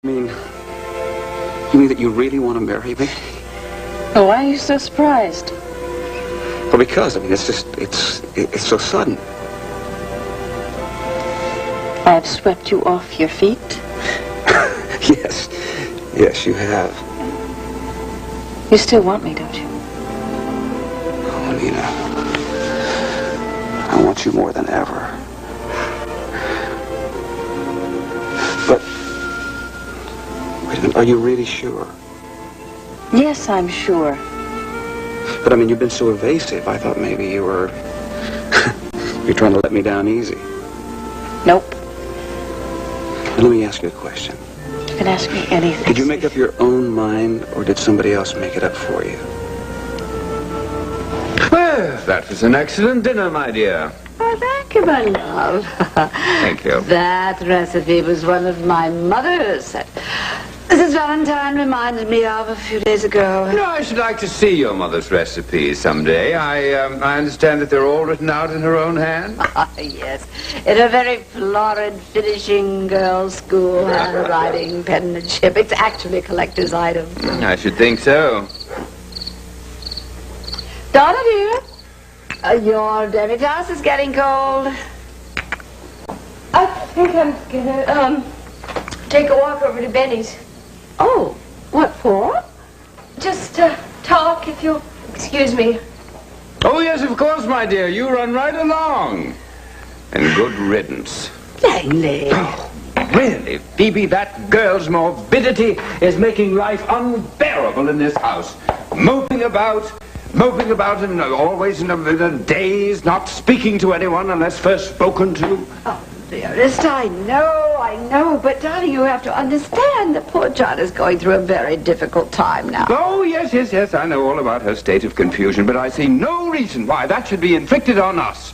mean, you mean that you really want to marry me? Oh, why are you so surprised? Well, because, I mean, it's so sudden. I have swept you off your feet? Yes, you have. You still want me, don't you? Oh, Nina, I want you more than ever. But, wait a minute, are you really sure? Yes, I'm sure. But, I mean, you've been so evasive. I thought maybe you were... you're trying to let me down easy. Nope. And let me ask you a question. You can ask me anything. Did you make up your own mind, or did somebody else make it up for you? Well, that was an excellent dinner, my dear. Oh, thank you, my love. Thank you. That recipe was one of my mother's. Mrs. Valentine reminded me of a few days ago. You know, I should like to see your mother's recipes someday. I understand that they're all written out in her own hand. Yes, in a very florid finishing girls' school handwriting, penmanship. It's actually a collector's item. I should think so. Donna, dear, your demi-tasse is getting cold. I think I'm gonna, take a walk over to Benny's. Oh, what for? Just talk, if you'll excuse me. Oh, yes, of course, my dear. You run right along. And good riddance. Langley. Oh, really, Phoebe, that girl's morbidity is making life unbearable in this house. Moping about and always in a daze, not speaking to anyone unless first spoken to. Oh, dearest, I know, but darling, you have to understand that poor John is going through a very difficult time now. Oh, yes, I know all about her state of confusion, but I see no reason why that should be inflicted on us.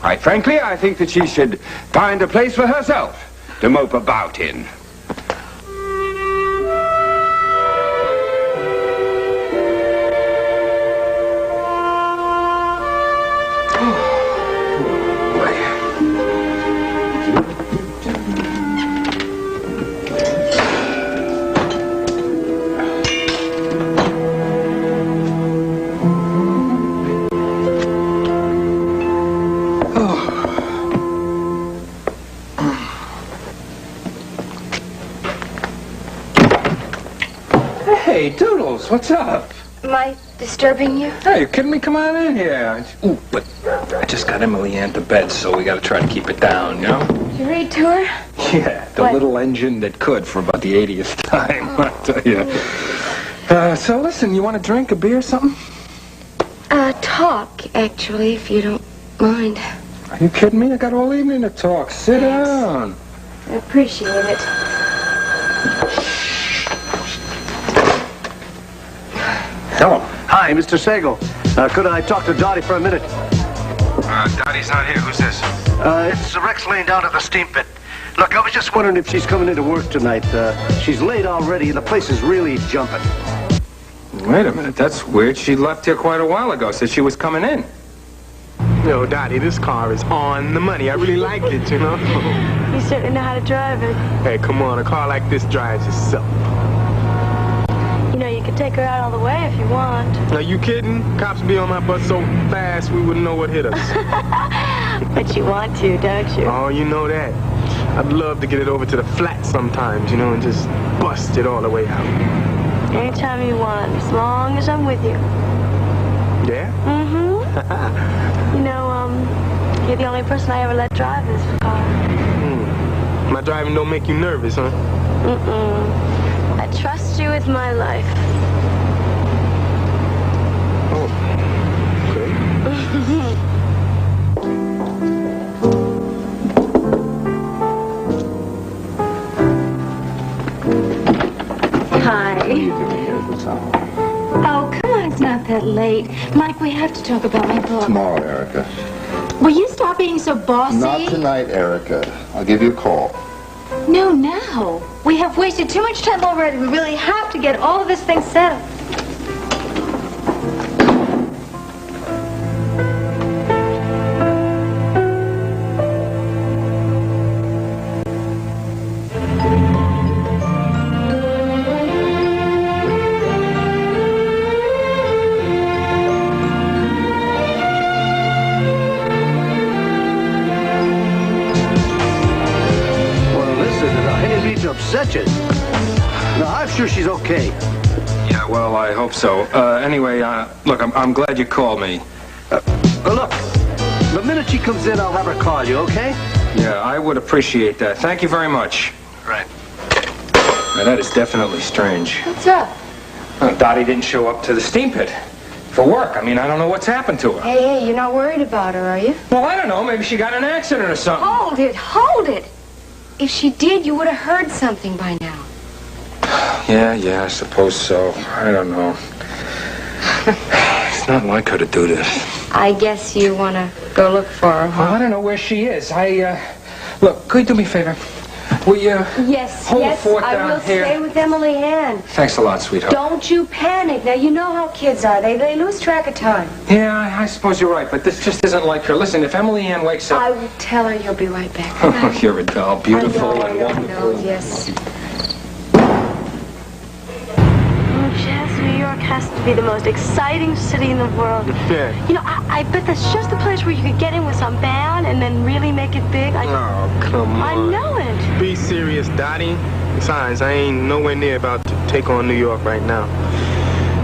Quite frankly, I think that she should find a place for herself to mope about in. Hey, Doodles, what's up? Am I disturbing you? Hey, you kidding me? Come on in here. Ooh, but I just got Emily Ann to bed, so we got to try to keep it down, you know? Did you read to her? Yeah, the What? little engine that could for about the 80th time, I tell you. So listen, you want a drink, a beer, something? Talk, actually, if you don't mind. Are you kidding me? I got all evening to talk. Sit down. I appreciate it. Hello. Hi, Mr. Sagal. Could I talk to Dottie for a minute? Dottie's not here. Who's this? It's Rex Lane down at the steam pit. Look, I was just wondering if she's coming into work tonight. She's late already, and the place is really jumping. Wait a minute. That's weird. She left here quite a while ago. Said she was coming in. Yo, Dottie, this car is on the money. I really like it, you know? You certainly know how to drive it. Hey, come on, a car like this drives itself. You know, you could take her out all the way if you want. Are you kidding? Cops be on my bus so fast we wouldn't know what hit us. But you want to, don't you? Oh, you know that. I'd love to get it over to the flat sometimes, you know, and just bust it all the way out. Anytime you want, as long as I'm with you. Yeah? Mm-hmm. You know, you're the only person I ever let drive this car. My driving don't make you nervous, huh? Mm-mm. I trust you with my life. Oh, okay. Hi. What are you doing here at this hour? Oh, come on, it's not that late. Mike, we have to talk about my book. Tomorrow, Erica. Will you stop being so bossy? Not tonight, Erica. I'll give you a call. No, now. We have wasted too much time already. We really have to get all of this thing settled. touch it. No, I'm sure she's okay. Yeah, well, I hope so. Anyway, look, I'm glad you called me. Look, the minute she comes in, I'll have her call you, okay? Yeah, I would appreciate that. Thank you very much. Right. Now, that is definitely strange. What's up? Dottie didn't show up to the steam pit for work. I mean, I don't know what's happened to her. Hey, you're not worried about her, are you? Well, I don't know. Maybe she got in an accident or something. Hold it, hold it. If she did, you would have heard something by now. Yeah, I suppose so. I don't know. It's not like her to do this. I guess you want to go look for her, huh? Well, I don't know where she is. Look, could you do me a favor? Will you Yes, hold yes, the fort I down will here? stay with Emily Ann. Thanks a lot, sweetheart. Don't you panic. Now, you know how kids are. They lose track of time. Yeah, I suppose you're right, but this just isn't like her. Listen, if Emily Ann wakes up... I will tell her you'll be right back. Oh, you're a doll. Beautiful I and know, wonderful. yes. Jess, New York has to be the most exciting city in the world. Yeah. You know, I bet that's just the place where you could get in with some band and then really make it big. Oh, come on. I know it. Be serious, Dottie. Besides, I ain't nowhere near about to take on New York right now.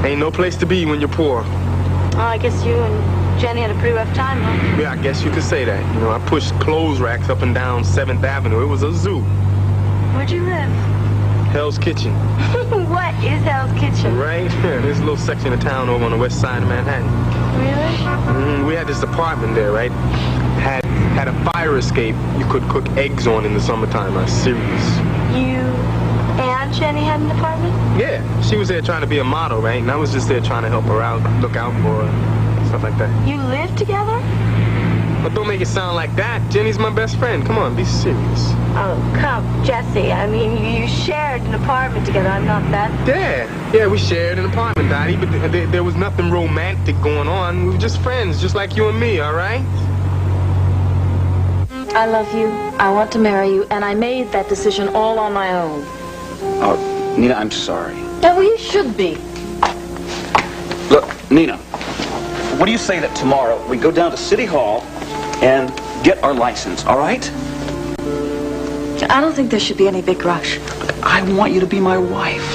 Ain't no place to be when you're poor. Oh, I guess you and Jenny had a pretty rough time, huh? Yeah, I guess you could say that. You know, I pushed clothes racks up and down 7th Avenue. It was a zoo. Where'd you live? Hell's Kitchen. What is Hell's Kitchen? Right? Yeah, there's a little section of town over on the west side of Manhattan. Really? We had this apartment there, right? Had a fire escape you could cook eggs on in the summertime. I'm serious. You and Jenny had an apartment? Yeah, she was there trying to be a model, right? And I was just there trying to help her out, look out for her, stuff like that. You lived together? But don't make it sound like that. Jenny's my best friend. Come on, be serious. Oh, come, Jesse. I mean, you shared an apartment together. I'm not that. Yeah, we shared an apartment, Dottie, but there was nothing romantic going on. We were just friends, just like you and me, all right? I love you. I want to marry you, and I made that decision all on my own. Oh, Nina, I'm sorry. Yeah, well, you should be. Look, Nina, what do you say that tomorrow we go down to City Hall and get our license, all right? I don't think there should be any big rush. I want you to be my wife.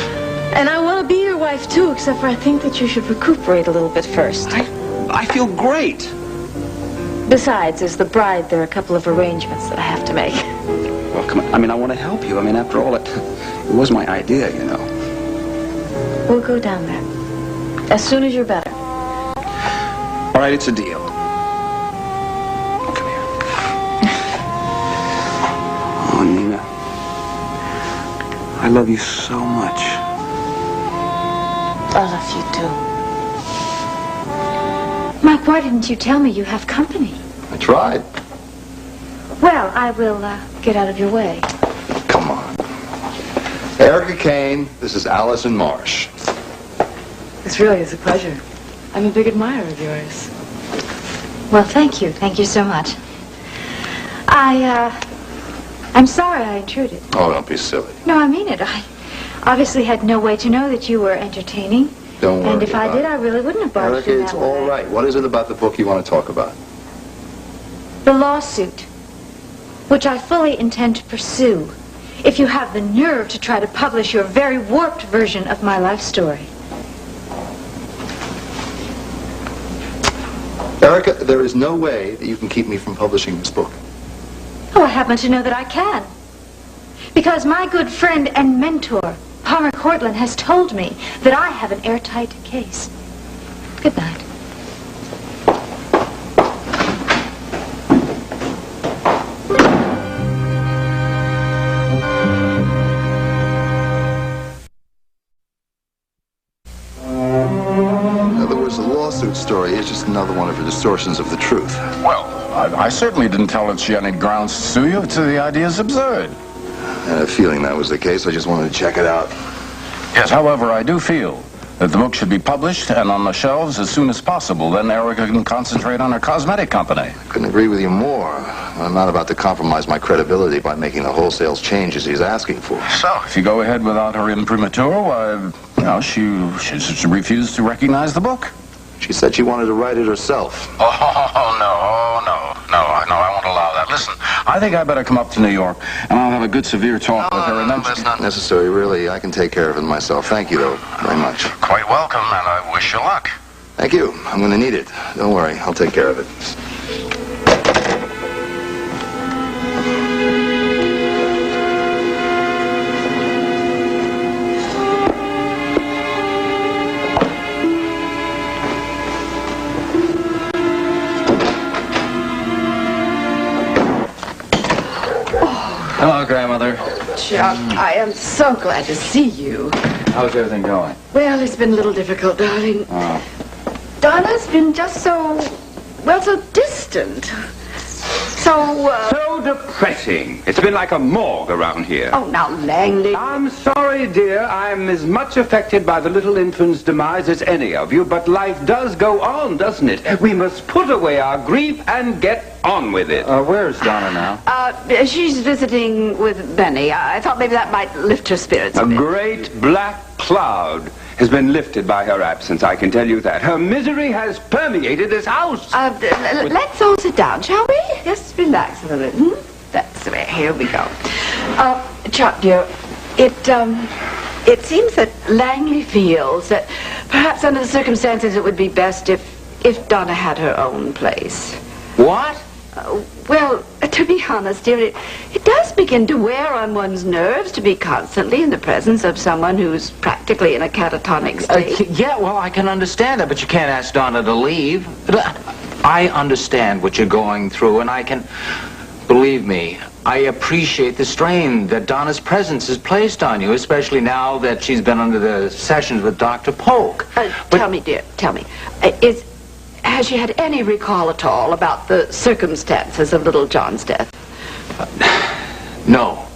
And I want to be your wife, too, except for I think that you should recuperate a little bit first. I feel great. Besides, as the bride, there are a couple of arrangements that I have to make. Well, come on. I mean, I want to help you. I mean, after all, it was my idea, you know. We'll go down there. As soon as you're better. All right, it's a deal. Come here. Oh, Nina. I love you so much. I love you, too. Mike, why didn't you tell me you have company? I tried. Well, I will get out of your way. Come on. Erica Kane, this is Allison Marsh. This really is a pleasure. I'm a big admirer of yours. Well, thank you. Thank you so much. I'm sorry I intruded. Oh, don't be silly. No, I mean it. I obviously had no way to know that you were entertaining. Don't worry And if I about did, it. I really wouldn't have barged in Erica, it's that all way. right. What is it about the book you want to talk about? The lawsuit, which I fully intend to pursue, if you have the nerve to try to publish your very warped version of my life story. Erica, there is no way that you can keep me from publishing this book. Oh, I happen to know that I can. Because my good friend and mentor, Palmer Cortland, has told me that I have an airtight case. Good night. In other words, the lawsuit story is just another one of her distortions of the truth. Well, I certainly didn't tell her that she had any grounds to sue you. The idea is absurd. I had a feeling that was the case. I just wanted to check it out. Yes, however, I do feel that the book should be published and on the shelves as soon as possible. Then Erica can concentrate on her cosmetic company. I couldn't agree with you more. I'm not about to compromise my credibility by making the wholesale changes he's asking for. So, if you go ahead without her imprimatur, why, she refused to recognize the book. She said she wanted to write it herself. Oh, no, I won't allow that. Listen, I think I better come up to New York, and I'll have a good severe talk with her, and then... That's not necessary, really. I can take care of it myself. Thank you, though, very much. Quite welcome, and I wish you luck. Thank you. I'm going to need it. Don't worry. I'll take care of it. Hello, Grandmother. Chuck, I am so glad to see you. How's everything going? Well, it's been a little difficult, darling. Donna's been just so distant. So depressing. It's been like a morgue around here. Oh, now, Langley. I'm sorry, dear. I'm as much affected by the little infant's demise as any of you, but life does go on, doesn't it? We must put away our grief and get on with it. Where's Donna now? She's visiting with Benny. I thought maybe that might lift her spirits a A bit. great black cloud has been lifted by her absence, I can tell you that. Her misery has permeated this house. Let's all sit down, shall we? Just relax a little. That's the way. Here we go. Chuck, dear, it seems that Langley feels that perhaps under the circumstances it would be best if Donna had her own place. What? Well, to be honest, dear, it does begin to wear on one's nerves to be constantly in the presence of someone who's practically in a catatonic state. Yeah, well, I can understand that, but you can't ask Donna to leave. I understand what you're going through, and I can... Believe me, I appreciate the strain that Donna's presence has placed on you, especially now that she's been under the sessions with Dr. Polk. Tell me, dear, tell me. Has she had any recall at all about the circumstances of little John's death? No.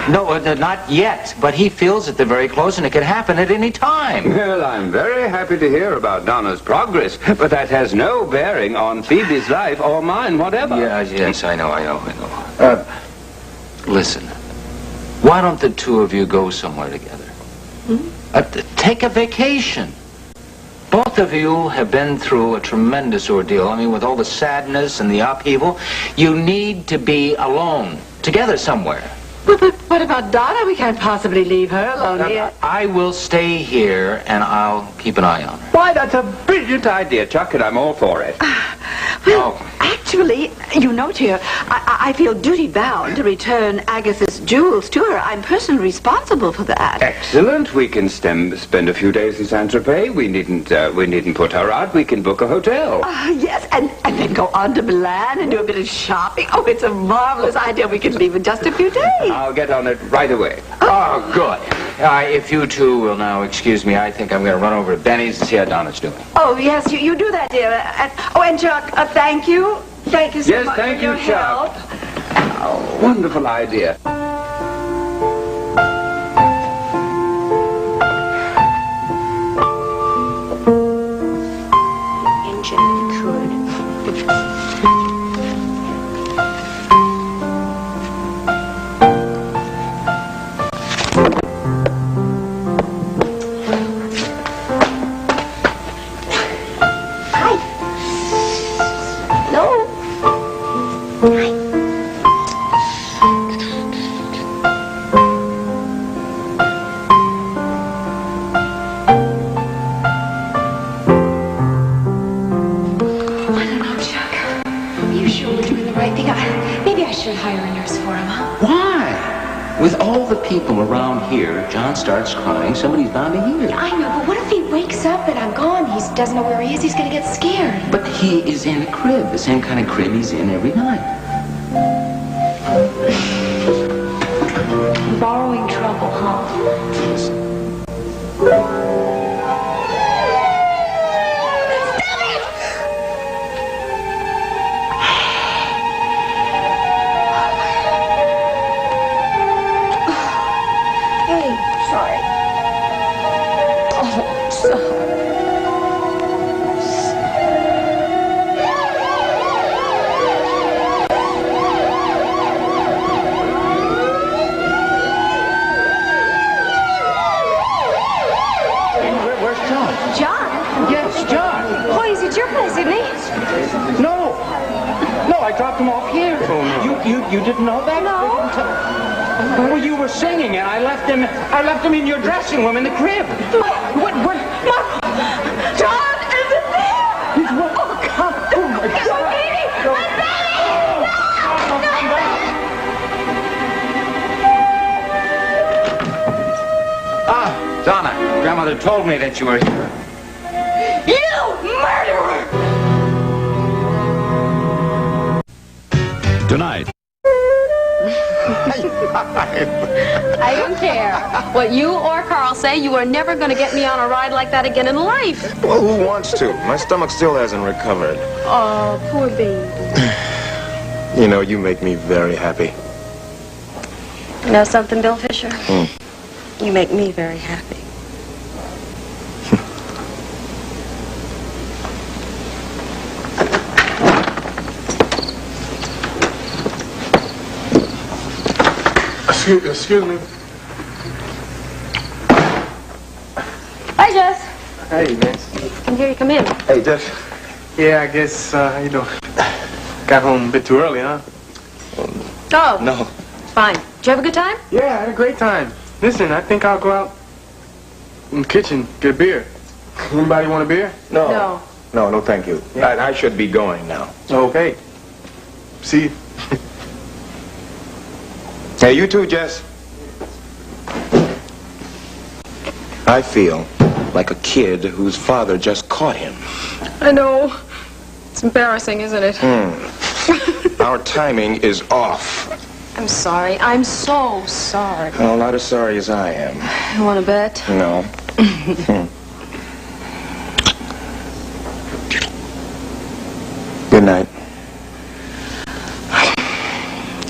No, not yet, but he feels that they're very close and it could happen at any time. Well, I'm very happy to hear about Donna's progress, but that has no bearing on Phoebe's life or mine, whatever. Yes, I know. Listen, why don't the two of you go somewhere together? Take a vacation. Both of you have been through a tremendous ordeal. I mean, with all the sadness and the upheaval, you need to be alone, together somewhere. But what about Donna? We can't possibly leave her alone here. I will stay here, and I'll keep an eye on her. Why, that's a brilliant idea, Chuck, and I'm all for it. Well, actually, you know, dear, I feel duty-bound to return Agatha's jewels to her. I'm personally responsible for that. Excellent. We can spend a few days in Saint-Tropez. We needn't put her out. We can book a hotel. Yes, and then go on to Milan and do a bit of shopping. Oh, it's a marvelous idea. We can leave in just a few days. I'll get on it right away. Oh, good. If you two will now excuse me, I think I'm going to run over to Benny's and see how Donna's doing. Oh, yes, you do that, dear. And Chuck, thank you. Thank you so much thank for your you, Chuck. help. Oh, wonderful idea. With all the people around here, John starts crying, somebody's bound to hear. I know, but what if he wakes up and I'm gone? He doesn't know where he is. He's going to get scared. But he is in a crib, the same kind of crib he's in every night. Borrowing trouble, huh? I dropped them off here. Oh, no. You didn't know that? No. Well, you were singing, and I left them in your dressing room in the crib. What? John isn't there! Oh, come! Oh, my God! My baby! Ah, Donna, Grandmother told me that you were here. You murderer! Tonight. I don't care. What you or Carl say, you are never going to get me on a ride like that again in life. Well, who wants to? My stomach still hasn't recovered. Oh, poor baby. You know, you make me very happy. You know something, Bill Fisher? You make me very happy. Excuse me. Hi, Jess. Hey, Vince. Can hear you come in. Hey, Jess. Yeah, I guess, how you doing? Got home a bit too early, huh? Oh. No. Fine. Did you have a good time? Yeah, I had a great time. Listen, I think I'll go out in the kitchen, get a beer. Anybody want a beer? No. No, thank you. Yeah. I should be going now. Okay. See you. Hey, you too, Jess. I feel like a kid whose father just caught him. I know. It's embarrassing, isn't it? Our timing is off. I'm sorry. I'm so sorry. Well, not as sorry as I am. You want to bet? No. Good night.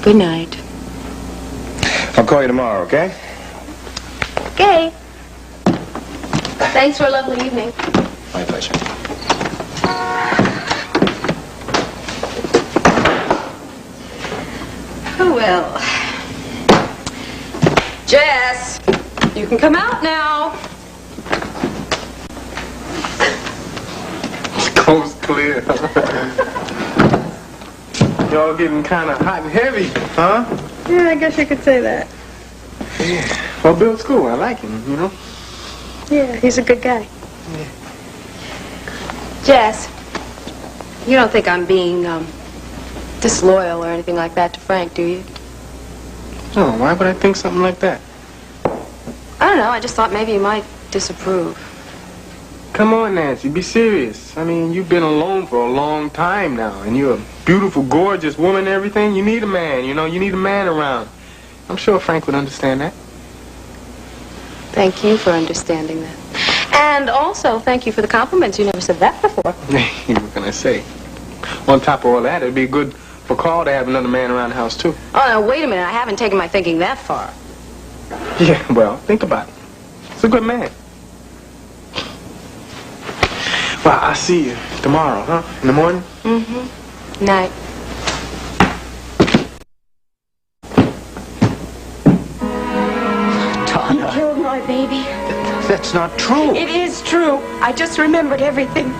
Good night. I'll call you tomorrow, okay? Okay. Thanks for a lovely evening. My pleasure. Oh, well. Jess, you can come out now. Coast clear. Y'all getting kind of hot and heavy, huh? Yeah, I guess you could say that. Yeah. Well, Bill's cool. I like him, you know? Yeah, he's a good guy. Yeah. Jess, you don't think I'm being, disloyal or anything like that to Frank, do you? Oh, why would I think something like that? I don't know. I just thought maybe you might disapprove. Come on, Nancy, be serious. I mean, you've been alone for a long time now, and you're a beautiful, gorgeous woman and everything. You need a man, you know, you need a man around. I'm sure Frank would understand that. Thank you for understanding that. And also, thank you for the compliments. You never said that before. What can I say? On top of all that, it'd be good for Carl to have another man around the house, too. Oh, now, wait a minute. I haven't taken my thinking that far. Yeah, well, think about it. He's a good man. Well, I'll see you tomorrow, huh? In the morning? Mm-hmm. Night. You killed my baby. That's not true. It is true. I just remembered everything.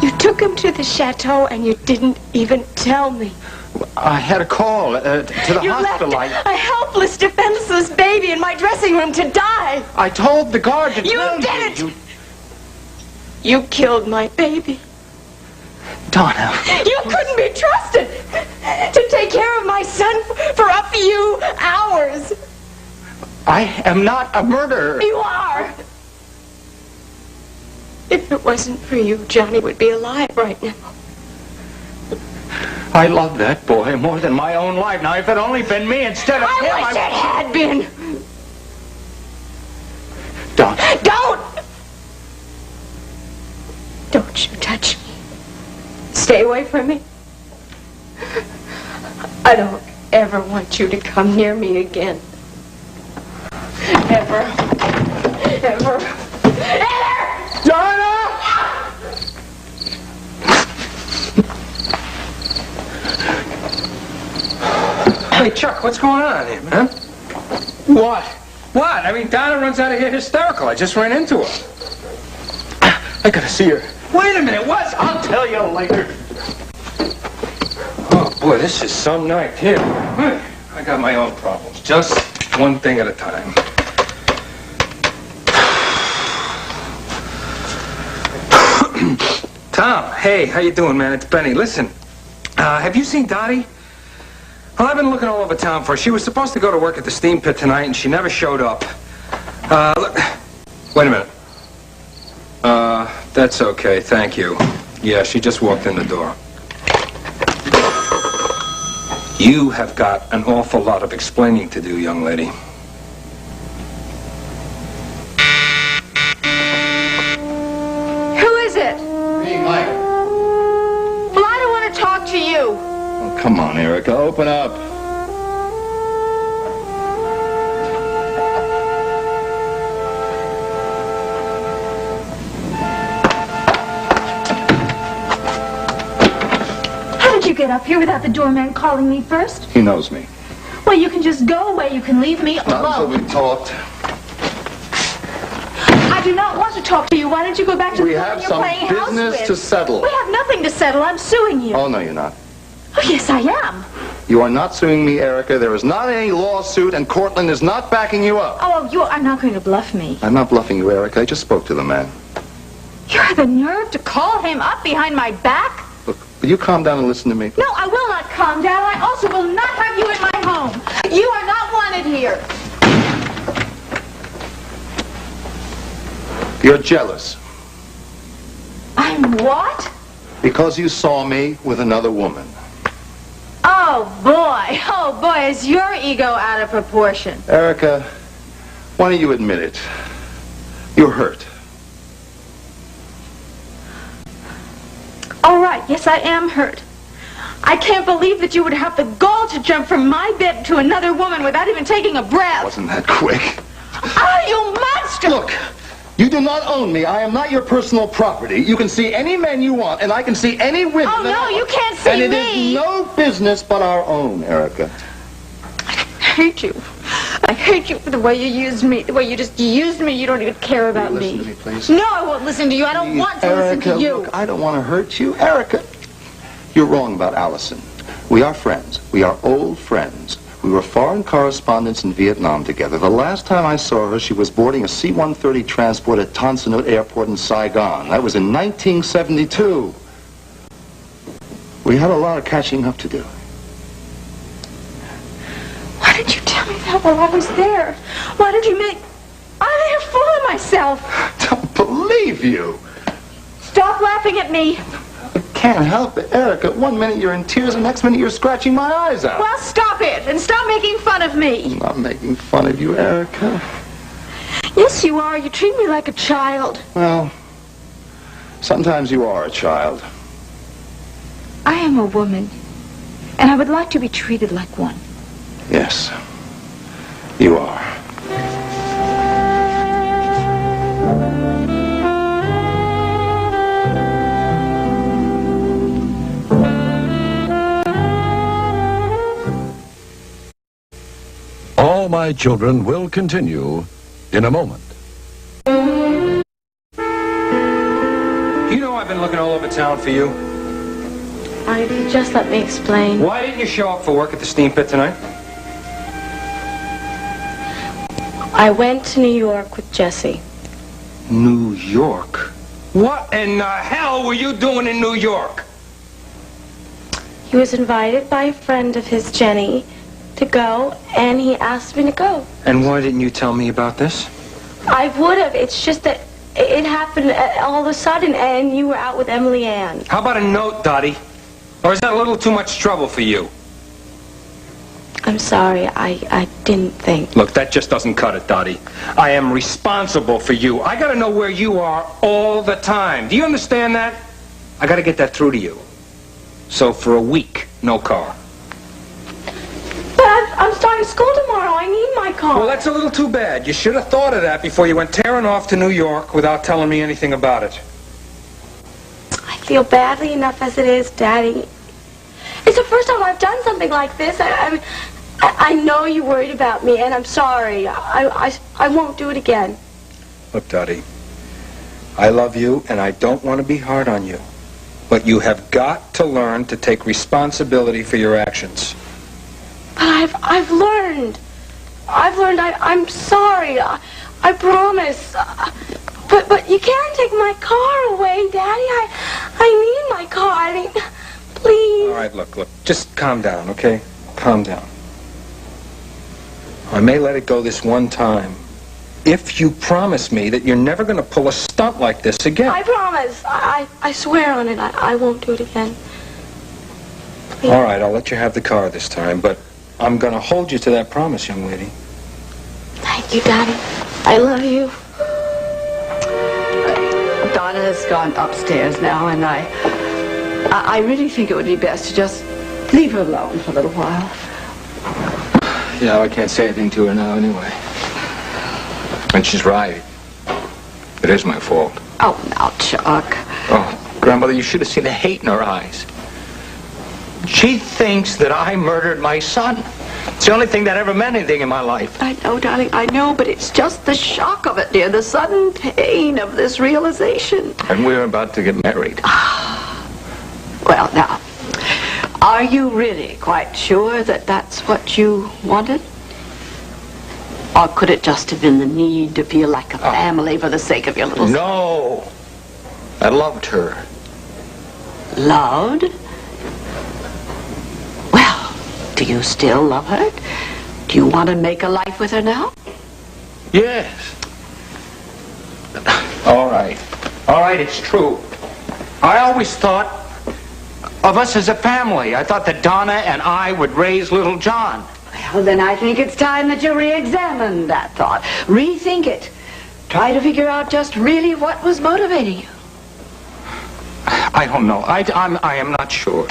You took him to the chateau and you didn't even tell me. I had a call to the You hospital. left a helpless, defenseless baby in my dressing room to die. I told the guard to You tell did you. it. You killed my baby. Donna. You couldn't be trusted to take care of my son for a few hours. I am not a murderer. You are. If it wasn't for you, Johnny would be alive right now. I love that boy more than my own life. Now, if it only been me instead of him, I wish it had been. Don't. Don't you touch me. Stay away from me. I don't ever want you to come near me again. Ever. Ever. Donna! Hey, Chuck, what's going on here, man? What? What? I mean, Donna runs out of here hysterical. I just ran into her. I gotta see her. Wait a minute, what? I'll tell you later. Boy, this is some night. Here, I got my own problems. Just one thing at a time. Tom, hey, how you doing, man? It's Benny. Listen, have you seen Dottie? Well, I've been looking all over town for her. She was supposed to go to work at the steam pit tonight, and she never showed up. Look, wait a minute. That's okay, thank you. Yeah, she just walked in the door. You have got an awful lot of explaining to do, young lady. Who is it? Me, Mike. Well, I don't want to talk to you. Oh, come on, Erica, open up. How did you get up here without the doorman calling me first? He knows me. Well, you can just go away. You can leave me Not until alone. we talked. I do not want to talk to you. Why don't you go back to We the have woman you're some playing house business with? to settle. We have nothing to settle. I'm suing you. Oh, no, you're not. Oh, yes, I am. You are not suing me, Erica. There is not any lawsuit, and Cortland is not backing you up. Oh, you are not going to bluff me. I'm not bluffing you, Erica. I just spoke to the man. You have the nerve to call him up behind my back? Look, will you calm down and listen to me? No, I will not calm down. I also will not have you in my home. You are not wanted here. You're jealous I'm what? because you saw me with another woman. Oh, boy, is your ego out of proportion. Erica, why don't you admit it? You're hurt. All right, yes, I am hurt. I can't believe that you would have the gall to jump from my bed to another woman without even taking a breath. Wasn't that quick? Oh, you monster! Look, you do not own me. I am not your personal property. You can see any men you want, and I can see any women. Oh, no, you can't see me. And it me. is no business but our own, Erica. I hate you. I hate you for the way you used me. The way you just used me. You don't even care about Will me. you listen to me, please? No, I won't listen to you. I don't Please, want to Erica, listen to you. Look, I don't want to hurt you. Erica, you're wrong about Allison. We are friends. We are old friends. We were foreign correspondents in Vietnam together. The last time I saw her, she was boarding a C-130 transport at Tan Son Nhut Airport in Saigon. That was in 1972. We had a lot of catching up to do. Why didn't you tell me that while I was there? Why did you make... I made a fool of myself. Don't believe you. Stop laughing at me. Can't help it, Erica. One minute you're in tears, the next minute you're scratching my eyes out. Well, stop it, and stop making fun of me. I'm not making fun of you, Erica. Yes, you are. You treat me like a child. Well, sometimes you are a child. I am a woman, and I would like to be treated like one. Yes, you are. All My Children will continue in a moment. You know I've been looking all over town for you. Ivy, just let me explain. Why didn't you show up for work at the steam pit tonight? I went to New York with Jesse. New York? What in the hell were you doing in New York? He was invited by a friend of his, Jenny, to go, and he asked me to go. And why didn't you tell me about this? I would have. It's just that it happened all of a sudden, and you were out with Emily Ann. How about a note, Dottie? Or is that a little too much trouble for you? I'm sorry. I didn't think. Look, that just doesn't cut it, Dottie. I am responsible for you. I gotta know where you are all the time. Do you understand that? I gotta get that through to you. So for a week, no car. But I'm starting school tomorrow. I need my car. Well, that's a little too bad. You should have thought of that before you went tearing off to New York without telling me anything about it. I feel badly enough as it is, Daddy. It's the first time I've done something like this. I know you're worried about me, and I'm sorry. I won't do it again. Look, Dottie, I love you, and I don't want to be hard on you. But you have got to learn to take responsibility for your actions. But I've learned. I'm sorry. I promise. But you can't take my car away, Daddy. I need my car. I mean, please. All right, look. Just calm down, okay? Calm down. I may let it go this one time. If you promise me that you're never going to pull a stunt like this again. I promise. I swear on it. I won't do it again. Please. All right, I'll let you have the car this time, but I'm going to hold you to that promise, young lady. Thank you, Daddy. I love you. Donna has gone upstairs now, and I really think it would be best to just leave her alone for a little while. Yeah, I can't say anything to her now anyway. And she's right. It is my fault. Oh, now, Chuck. Oh, Grandmother, you should have seen the hate in her eyes. She thinks that I murdered my son. It's the only thing that ever meant anything in my life. I know, darling, I know, but it's just the shock of it, dear, the sudden pain of this realization. And we're about to get married. Well, now, are you really quite sure that that's what you wanted? Or could it just have been the need to feel like a family for the sake of your little son? No! I loved her. Loved? Well, do you still love her? Do you want to make a life with her now? Yes. All right. All right, it's true. I always thought of us as a family. I thought that Donna and I would raise little John. Well, then I think it's time that you re-examine that thought. Rethink it. Try to figure out just really what was motivating you. I don't know. I am not sure.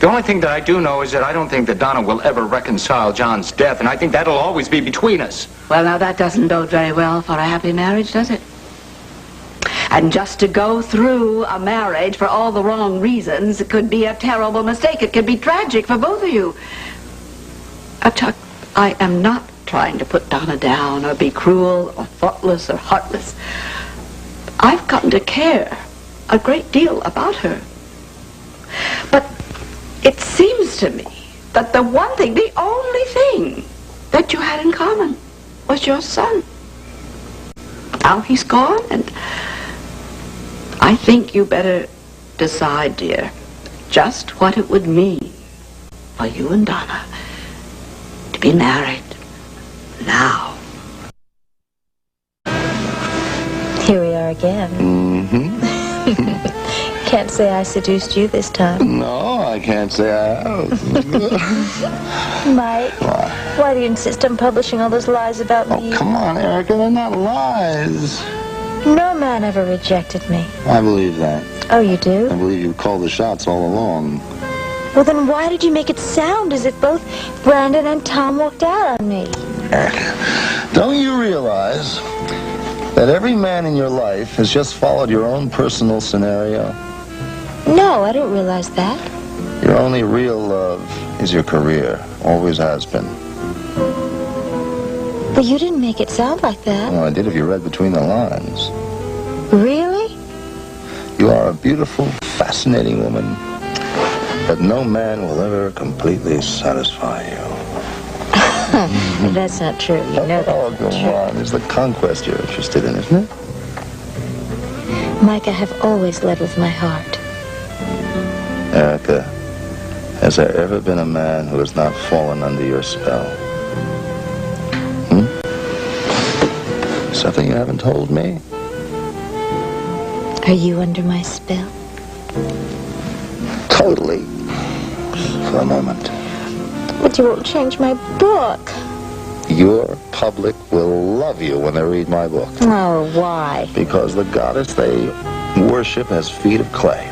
The only thing that I do know is that I don't think that Donna will ever reconcile John's death, and I think that'll always be between us. Well, now that doesn't bode very well for a happy marriage, does it? And just to go through a marriage for all the wrong reasons, it could be a terrible mistake. It could be tragic for both of you. Chuck, I am not trying to put Donna down or be cruel or thoughtless or heartless. I've gotten to care a great deal about her. But it seems to me that the one thing, the only thing that you had in common was your son. Now he's gone, and I think you better decide, dear, just what it would mean for you and Donna to be married now. Here we are again. Can't say I seduced you this time. No, I can't say I have. Mike, why do you insist on publishing all those lies about me? Oh, come on, Erica, they're not lies. No man ever rejected me. I believe that. Oh, you do? I believe you called the shots all along. Well, then why did you make it sound as if both Brandon and Tom walked out on me? Erica, don't you realize that every man in your life has just followed your own personal scenario? No, I don't realize that. Your only real love is your career. Always has been. But you didn't make it sound like that. Well, I did if you read between the lines. Really? You are a beautiful, fascinating woman, but no man will ever completely satisfy you. That's not true. You know that. Oh, come on. It's the conquest you're interested in, isn't it? Mike, I have always led with my heart. Erica, has there ever been a man who has not fallen under your spell? Something you haven't told me? Are you under my spell? Totally. For a moment. But you won't change my book. Your public will love you when they read my book. Oh, why? Because the goddess they worship has feet of clay.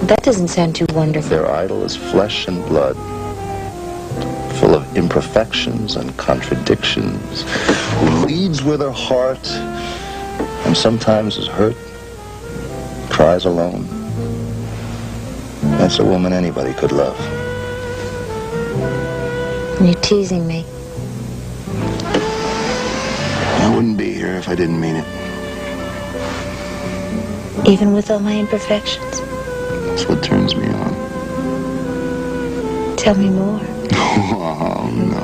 That doesn't sound too wonderful. Their idol is flesh and blood, full of imperfections and contradictions, who leads with her heart and sometimes is hurt, cries alone. That's a woman anybody could love. You're teasing me. I wouldn't be here if I didn't mean it. Even with all my imperfections? It's what turns me on. Tell me more. Oh, no.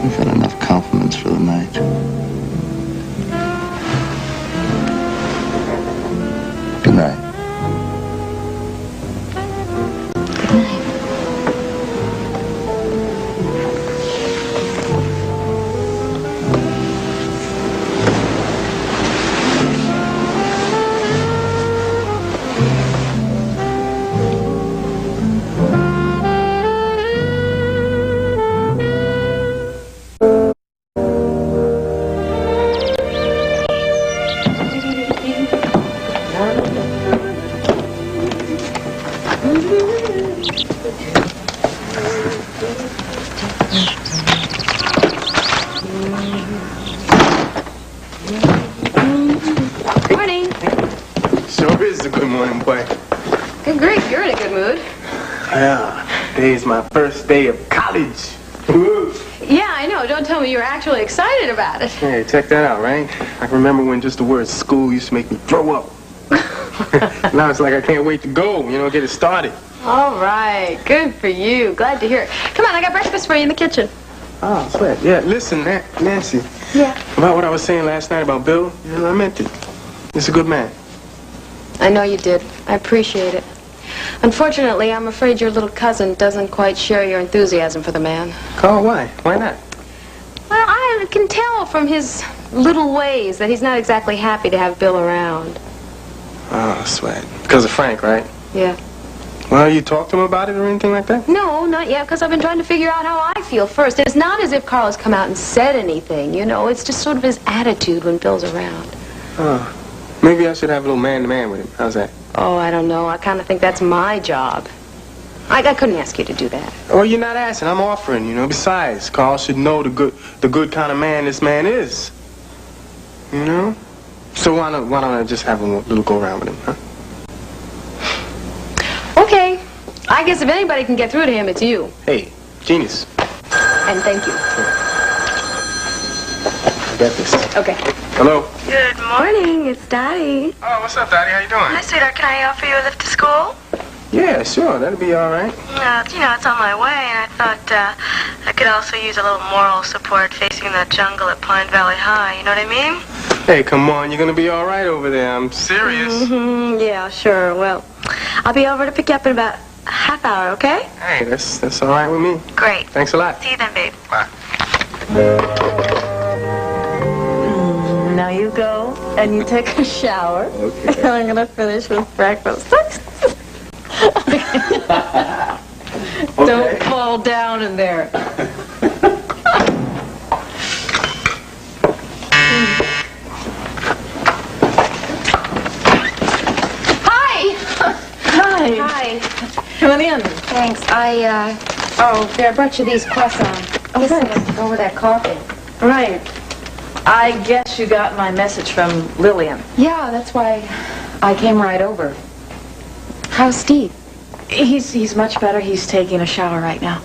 We've had enough compliments for the night. Good night. Good night. Morning. Sure is a good morning, boy. Good grief, you're in a good mood. Yeah, today's my first day of college. Woo. Yeah, I know. Don't tell me you were actually excited about it. Hey, check that out, right? I can remember when just the word school used to make me throw up. Now it's like I can't wait to go, get it started. All right. Good for you. Glad to hear it. Come on, I got breakfast for you in the kitchen. Oh, sweat. Yeah, listen, Nancy. Yeah. About what I was saying last night about Bill, I meant it. He's a good man. I know you did. I appreciate it. Unfortunately, I'm afraid your little cousin doesn't quite share your enthusiasm for the man. Carl, why? Why not? Well, I can tell from his little ways that he's not exactly happy to have Bill around. Oh, sweat. Because of Frank, right? Yeah. Well, you talked to him about it or anything like that? No, not yet, because I've been trying to figure out how I feel first. It's not as if Carl has come out and said anything, It's just sort of his attitude when Bill's around. Oh, maybe I should have a little man-to-man with him. How's that? Oh, I don't know. I kind of think that's my job. I couldn't ask you to do that. Well, you're not asking. I'm offering, Besides, Carl should know the good kind of man this man is. So why don't I just have a little go around with him, huh? Okay. I guess if anybody can get through to him, it's you. Hey, genius. And thank you. I got this. Okay. Hello? Good morning. It's Daddy. Oh, what's up, Daddy? How you doing? Hi, sweetheart. Can I offer you a lift to school? Yeah, sure. That'll be all right. It's on my way, and I thought I could also use a little moral support facing that jungle at Pine Valley High. You know what I mean? Hey, come on. You're going to be all right over there. I'm serious. Mm-hmm. Yeah, sure. Well, I'll be over to pick you up in about a half hour, okay? Hey, that's all right with me. Great. Thanks a lot. See you then, babe. Bye. Now you go and you take a shower. Okay. And I'm going to finish with breakfast. Don't fall down in there. Hi. Come on in. Thanks. I brought you these croissants. Oh, Listen, thanks. go over that coffee. Right. I guess you got my message from Lillian. Yeah, that's why I came right over. How's Steve? He's much better. He's taking a shower right now.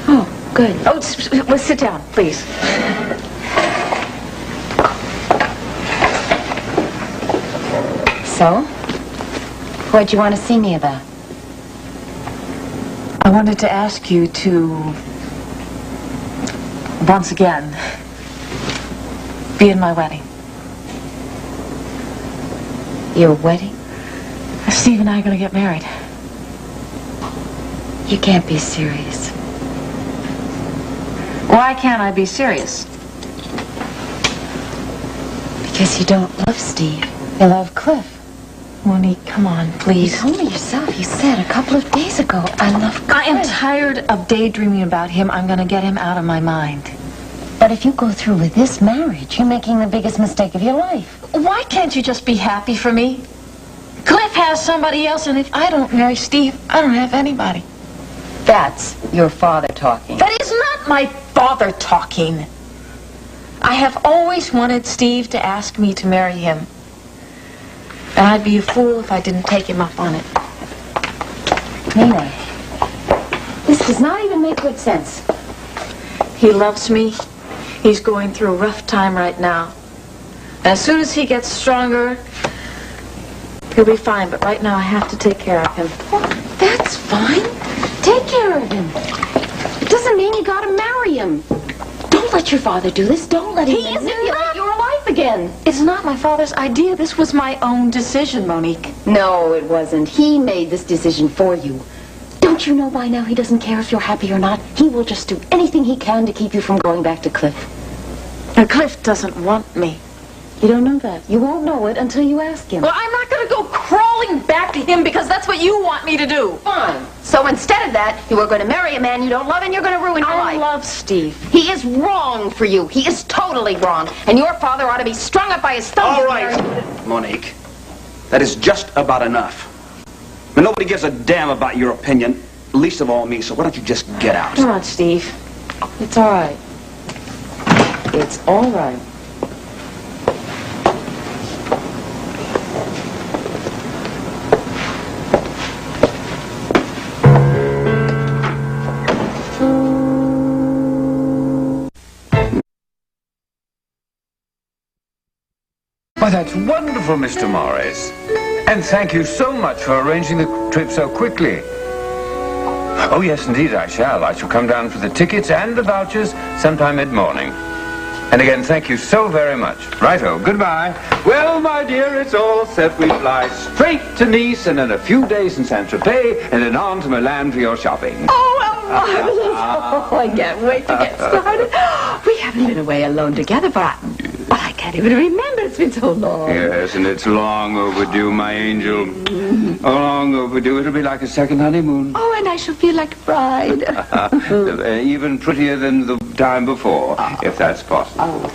Oh, good. Oh, let's sit down, please. So? What'd you want to see me about? I wanted to ask you to, once again, be in my wedding. Your wedding? Steve and I are going to get married. You can't be serious. Why can't I be serious? Because you don't love Steve. You love Cliff. Monique, come on, please. You told me yourself. You said a couple of days ago, I love Cliff. I am tired of daydreaming about him. I'm going to get him out of my mind. But if you go through with this marriage, you're making the biggest mistake of your life. Why can't you just be happy for me? Cliff has somebody else, and if I don't marry Steve, I don't have anybody. That's your father talking. That is not my father talking. I have always wanted Steve to ask me to marry him. And I'd be a fool if I didn't take him up on it. Nina, this does not even make good sense. He loves me. He's going through a rough time right now. As soon as he gets stronger, He'll be fine, but right now I have to take care of him. That's fine. Take care of him. It doesn't mean you gotta marry him. Don't let your father do this. Don't let him manipulate your life again. It's not my father's idea. This was my own decision, Monique. No, it wasn't. He made this decision for you. Don't you know by now he doesn't care if you're happy or not? He will just do anything he can to keep you from going back to Cliff. Now, Cliff doesn't want me. You don't know that. You won't know it until you ask him. Well, I'm not going to go crawling back to him because that's what you want me to do. Fine. So instead of that, you are going to marry a man you don't love and you're going to ruin your life. I love Steve. He is wrong for you. He is totally wrong. And your father ought to be strung up by his thumb. All right, Monique. That is just about enough. But nobody gives a damn about your opinion, least of all me, so why don't you just get out? Come on, Steve. It's all right. It's all right. Why, that's wonderful, Mr. Morris. And thank you so much for arranging the trip so quickly. Oh, yes, indeed, I shall. I shall come down for the tickets and the vouchers sometime mid-morning. And again, thank you so very much. Righto, goodbye. Well, my dear, it's all set. We fly straight to Nice and then a few days in Saint-Tropez and then on to Milan for your shopping. Oh, how marvelous. Oh, I can't wait to get started. We haven't been away alone together, but I can't even remember. It's been so long. Yes, and it's long overdue, my angel. Oh, long overdue. It'll be like a second honeymoon. Oh, and I shall feel like a bride. Even prettier than the time before, if that's possible.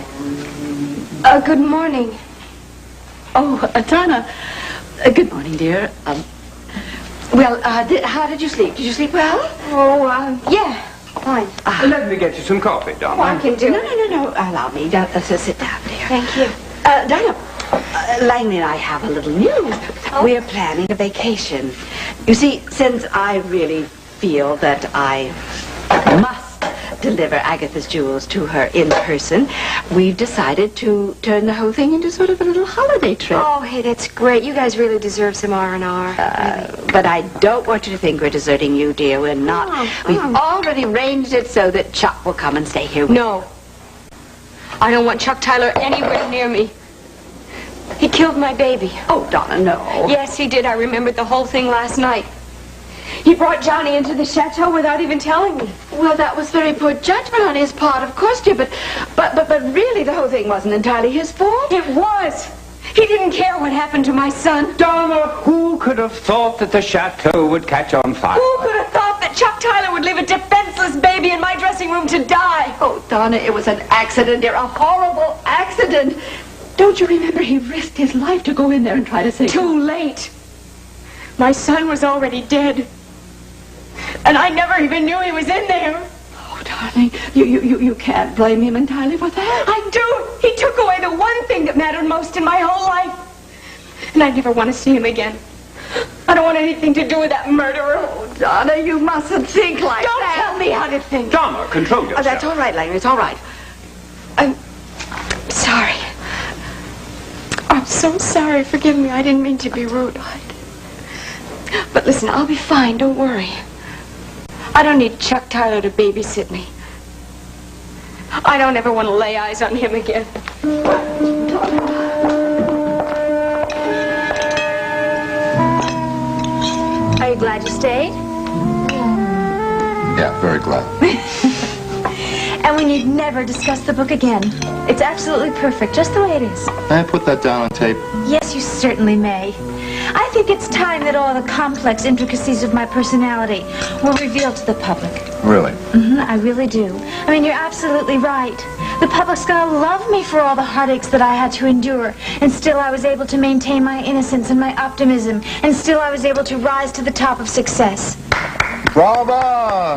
Good morning. Oh, Donna. Good morning, dear. How did you sleep? Did you sleep well? Oh, yeah. Fine. Let me get you some coffee, Donna. I can do it. No. Allow me. Sit down, dear. Thank you. Donna, Langley and I have a little news. We're planning a vacation. You see, since I really feel that I must deliver Agatha's jewels to her in person, we've decided to turn the whole thing into sort of a little holiday trip. Oh, hey, that's great. You guys really deserve some R&R. But I don't want you to think we're deserting you, dear. We're not. We've already arranged it so that Chuck will come and stay here with No. I don't want Chuck Tyler anywhere near me. He killed my baby. Oh, Donna, no. Yes, he did. I remembered the whole thing last night. He brought Johnny into the chateau without even telling me. Well, that was very poor judgment on his part, of course, dear, but really the whole thing wasn't entirely his fault. It was. He didn't care what happened to my son. Donna, who could have thought that the chateau would catch on fire? Who could have thought that Chuck Tyler would leave a defenseless baby in my dressing room to die? Oh, Donna, it was an accident, dear, a horrible accident. Don't you remember he risked his life to go in there and try to save Too late. My son was already dead. And I never even knew he was in there. Oh, darling, you can't blame him entirely for that. I do. He took away the one thing that mattered most in my whole life. And I never want to see him again. I don't want anything to do with that murderer. Oh, Donna, you mustn't think like Don't that. tell me how to think. Donna, control yourself. Oh, that's all right, Langley. It's all right. I'm sorry. I'm so sorry. Forgive me. I didn't mean to be rude. But listen, I'll be fine. Don't worry. I don't need Chuck Tyler to babysit me. I don't ever want to lay eyes on him again. Are you glad you stayed? Yeah, very glad. And we need never discuss the book again. It's absolutely perfect, just the way it is. May I put that down on tape? Yes, you certainly may. I think it's time that all the complex intricacies of my personality were revealed to the public. Really? I really do. I mean, you're absolutely right. The public's gonna love me for all the heartaches that I had to endure, and still I was able to maintain my innocence and my optimism, and still I was able to rise to the top of success. Bravo!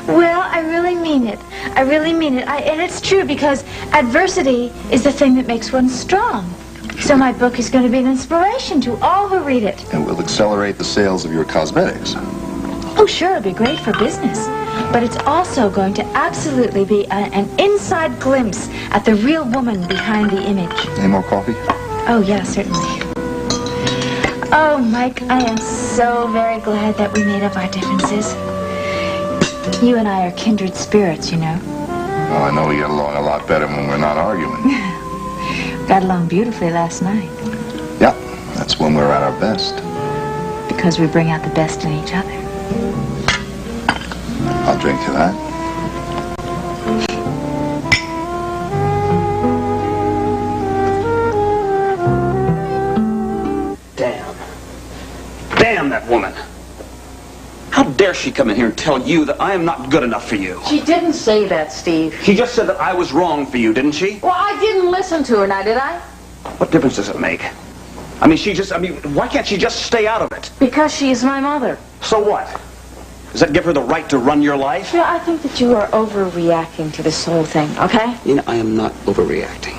Well, I really mean it. I really mean it. And it's true because adversity is the thing that makes one strong. So my book is going to be an inspiration to all who read it. And will accelerate the sales of your cosmetics. Oh, sure, it'll be great for business. But it's also going to absolutely be an inside glimpse at the real woman behind the image. Any more coffee? Oh, yeah, certainly. Oh, Mike, I am so very glad that we made up our differences. You and I are kindred spirits, you know. Well, I know we get along a lot better when we're not arguing. Got along beautifully last night. Yeah, that's when we're at our best. Because we bring out the best in each other. I'll drink to that. Damn that woman. How dare she come in here and tell you that I am not good enough for you? She didn't say that, Steve. She just said that I was wrong for you, didn't she? Well, I didn't listen to her now, did I? What difference does it make? I mean, why can't she just stay out of it? Because she's my mother. So what? Does that give her the right to run your life? Yeah, I think that you are overreacting to this whole thing, okay? Nina, I am not overreacting.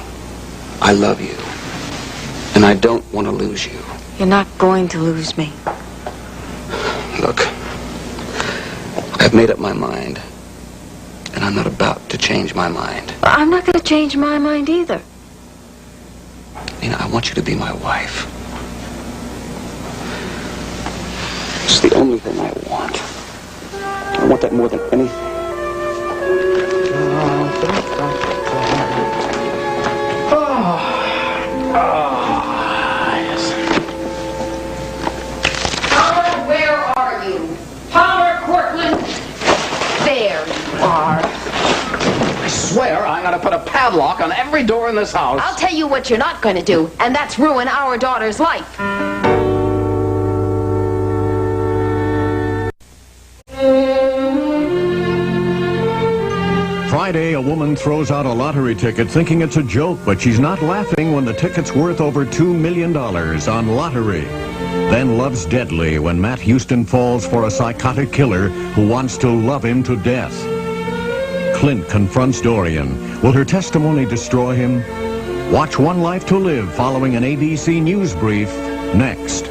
I love you. And I don't want to lose you. You're not going to lose me. Look, I've made up my mind, and I'm not about to change my mind. I'm not going to change my mind either. Nina, I want you to be my wife. It's the only thing I want. I want that more than anything. I swear I'm going to put a padlock on every door in this house. I'll tell you what you're not going to do, and that's ruin our daughter's life. Friday, a woman throws out a lottery ticket thinking it's a joke, but she's not laughing when the ticket's worth over $2 million on lottery. Then love's deadly when Matt Houston falls for a psychotic killer who wants to love him to death. Clint confronts Dorian. Will her testimony destroy him? Watch One Life to Live following an ABC News brief next.